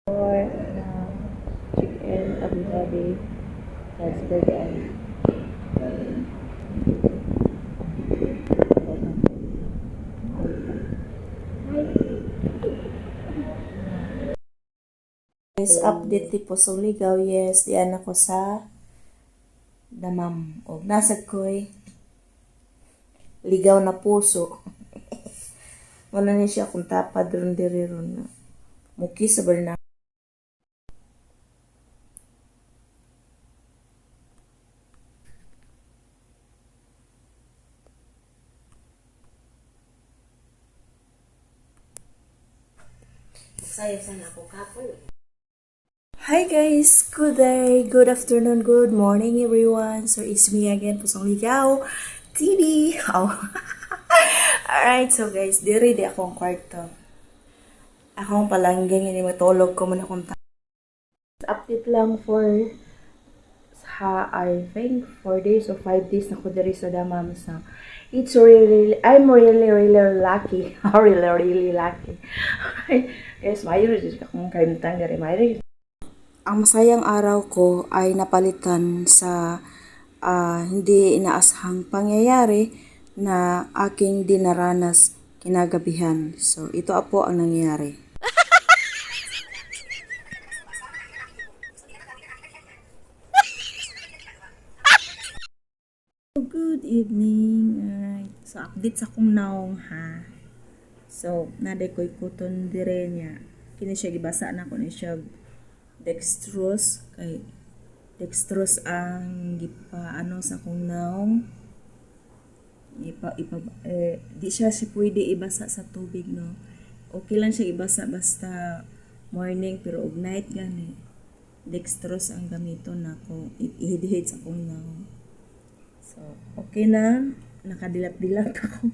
Or chicken, Abu Dhabi, Salzburg, and guys, update ti Pusong Ligaw. Yes, diyan ako sa Damam. O, nasag ko'y ligaw na puso. Wala na siya kung tapad ron diri ron na. Muki sa Berna. Sayo sana ako kapon. Hi guys! Good day, good afternoon, good morning everyone. So it's me again, Pusong Ligaw TV. Oh. Alright, so guys, diri di akong kwarto. Akong palangging, ini matulog ko muna akong update lang for I think 4 days or 5 days na ko diri sa Damam. So it's really, I'm really lucky. really lucky. Alright, guys, mayroon din akong kaimtang diri. Mayroon. Ang masayang araw ko ay napalitan sa hindi inaasahang pangyayari na aking dinaranas kinagabihan. So, ito po ang nangyayari. Good evening. Alright. So, update sa kong naong ha. So, naday ko ikuton dire niya. Kini siya gibasa na ko ni siya dextrose kay dextrose ang gipa sa kong naong di siya pwede ibasa sa tubig, no. Okay lang siya ibasa basta morning, pero og night gani dextrose ang gamiton nako ihidihid sa kong naong. So okay na, nakadilat-dilat ako.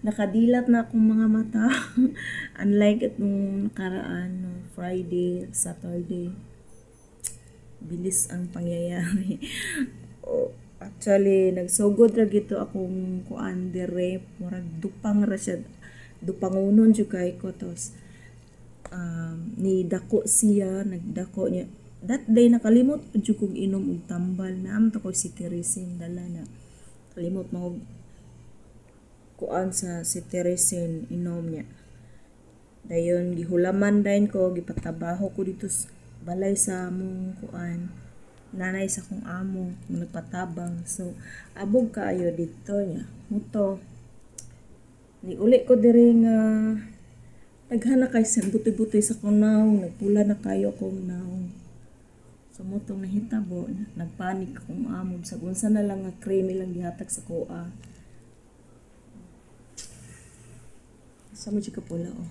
Nakadilat na akong mga mata. Unlike itong nakaraan, no, Friday, Saturday. Bilis ang pangyayari. Actually, nagsugod ra gito akong kuan dire, murag dupang ra siya. Dupangunon jud kay ko tos. Ni dako siya, nagdako niya. That day nakalimot jud kog inom og tambal. Naam to ko si Teresin dala na. Kalimot mo kuan sa si Teresin inom niya. Dayon gihulaman dayon ko, gipatabaho ko dito sa balay sa among kuan. Nanay sa kong amo, nagpatabang. So abog kaayo dito niya. Muto. Ni uli ko diri nga naghana kay sa buti-buti sa kong naong, nagpula na kayo kong naong. So mutong nahitabo, nagpanik akong amo sa unsa na lang nga cream ilang gihatag sa kuha. Sa mo ka pula, oh.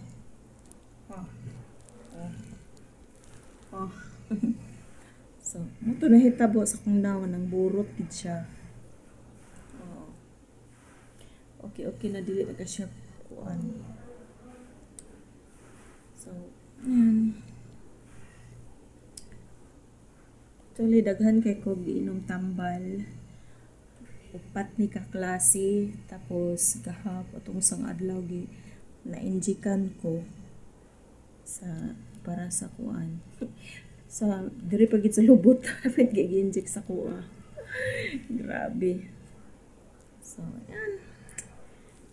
So, muto nahitabo sa kong naon ng burot gid siya. Oh. Okay na dili na ka siya kuan. So, yan. Actually, daghan kay ko giinom tambal. Upat ni ka klase, tapos gahap atong sang adlaw gi na-injikan ko sa para sa kuan. Sa diri pagit sa lubot, dapat gi-inject sa kuha. Grabe. So, yan.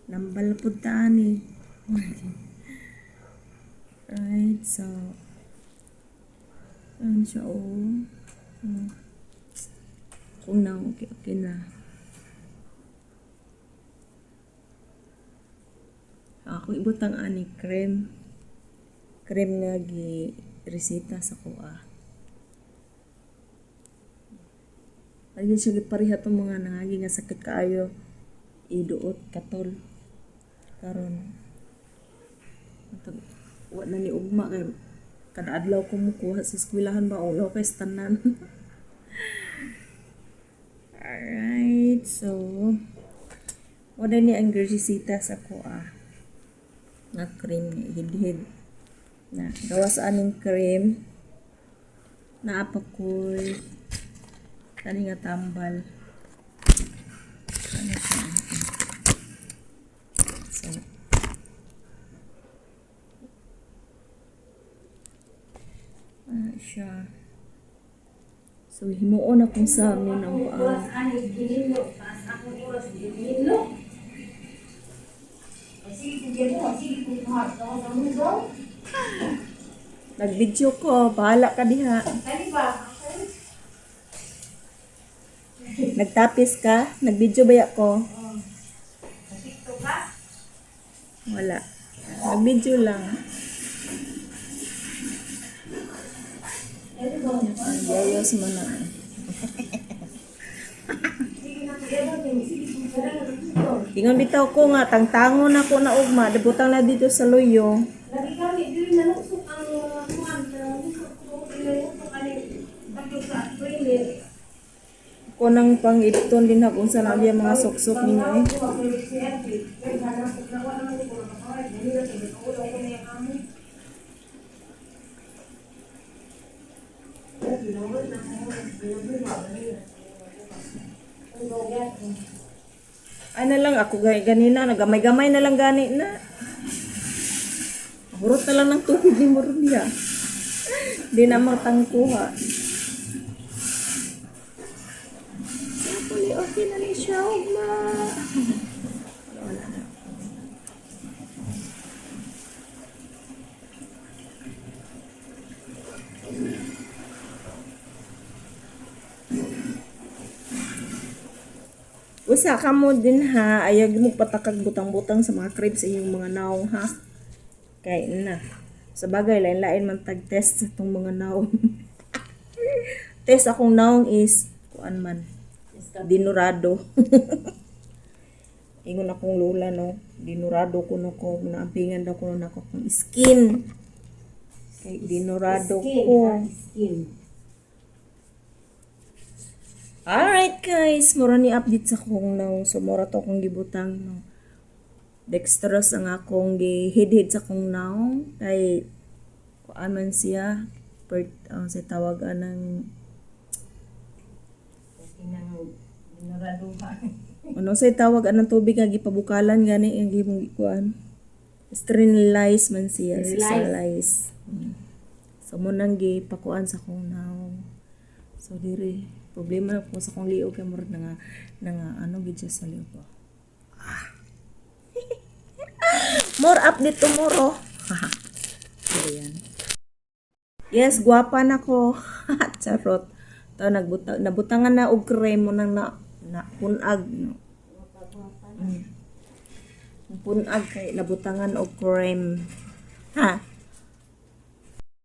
Nambal pud ta ani. Right, so ano siya, oh. Kung na, okay na. Ako ibutang ani cream nga gi resita sa kuha. Ayun siya gipariha tong mga nangagi nga sakit kaayo iduot katol karon wa na ni ugma kay kada adlaw ko mukuha sa eskwelahan ba ulo kay tanan. Alright, so wala ni ang resita sa kuha na cream ni hidhid na gawa sa aning cream na apakoy kani nga tambal ano siya. So siya. So, himuon akong sa amin ang Oras ani ginilo, taas akong oras ginilo. Sige, sige mo, sige kung mahal ka sa mundo. Nag-video ko, bahala ka diha. Kani ba? Nagtapis ka? Nag-video ba ko? TikTok ka? Wala. Nag-video lang. Yayos mo na. Ingon bitaw ko nga, tangtangon ako na ugma, debutang na dito sa loyo. Lagi kami dili na nusok ang kuan na nusok ko dili nusok ani bagyo sa toilet. Ko nang pang-editon din ako sa nabiya mga soksok ninyo eh. Ay na lang ako ganina, nagamay-gamay na lang gani na. Burot na lang ng tubig ni Mordia. Di na matangkuha. Napuli, okay na ni siya, ma. Wala na. Usa ka mo din ha, ayag mo patakag butang-butang sa mga cribs sa inyong mga naong ha. Kay na. Sa bagay, lain-lain man tag-test sa itong mga naong. Test akong naong is, kuan man, dinurado. Ingon akong lula no, dinurado ko no ko, naampingan daw ko na ako kung skin. Kay dinurado ko. Skin. Alright guys, mura ni update sa kong now. So mura to akong gibutang no. Dextrose ang akong gihid-hid sa kong now. Kay kuan man siya sa tawagan ng ano say tawag anong tubig nga gipabukalan gani ang gimong kuan. Sterilize man siya, sterilize. So mo nang gipakuan sa kong now. So diri problema na po sa kong liog kay murag nga ano gid siya sa liog ko. More update tomorrow. Ayan. Yes, gwapa na ko. Charot. To nabutangan na og cream mo nang na punag no. Punag kay nabutangan og cream. Ha?